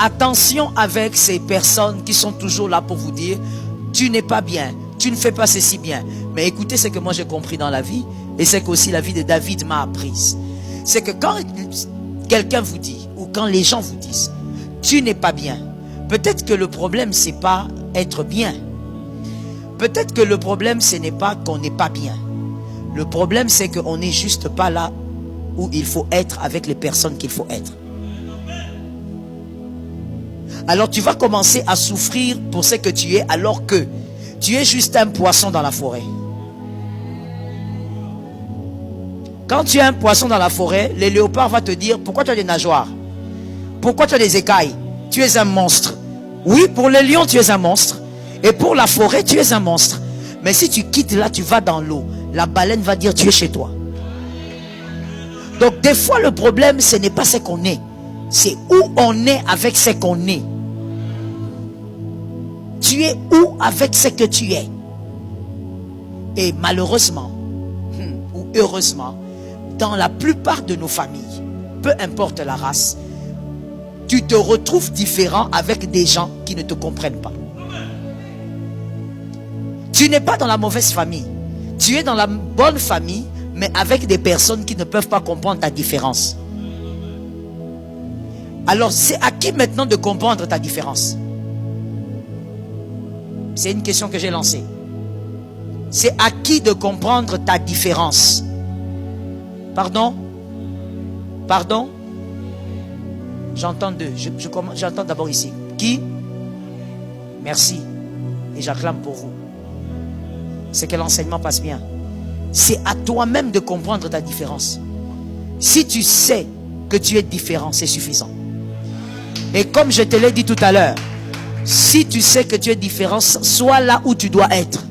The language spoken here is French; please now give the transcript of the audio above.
attention avec ces personnes qui sont toujours là pour vous dire tu n'es pas bien, tu ne fais pas ceci bien. Mais écoutez ce que moi j'ai compris dans la vie, et c'est qu'aussi la vie de David m'a apprise. C'est que quand quelqu'un vous dit, ou quand les gens vous disent tu n'es pas bien, peut-être que le problème c'est pas être bien. Peut-être que le problème ce n'est pas qu'on n'est pas bien. Le problème c'est qu'on n'est juste pas là où il faut être avec les personnes qu'il faut être. Alors tu vas commencer à souffrir pour ce que tu es, alors que tu es juste un poisson dans la forêt. Quand tu es un poisson dans la forêt, les léopards vont te dire pourquoi tu as des nageoires, pourquoi tu as des écailles, tu es un monstre. Oui, pour les lions tu es un monstre, et pour la forêt tu es un monstre. Mais si tu quittes là, tu vas dans l'eau, la baleine va dire tu es chez toi. Donc des fois le problème ce n'est pas ce qu'on est, c'est où on est avec ce qu'on est. Tu es où avec ce que tu es? Et malheureusement, ou heureusement, dans la plupart de nos familles, peu importe la race, tu te retrouves différent avec des gens qui ne te comprennent pas. Tu n'es pas dans la mauvaise famille. Tu es dans la bonne famille, mais avec des personnes qui ne peuvent pas comprendre ta différence. Alors, c'est à qui maintenant de comprendre ta différence? C'est une question que j'ai lancée. C'est à qui de comprendre ta différence? Pardon? Pardon? J'entends deux. J'entends d'abord ici. Qui? Merci. Et j'acclame pour vous. C'est que l'enseignement passe bien. C'est à toi-même de comprendre ta différence. Si tu sais que tu es différent, c'est suffisant. Et comme je te l'ai dit tout à l'heure, si tu sais que tu es différent, sois là où tu dois être.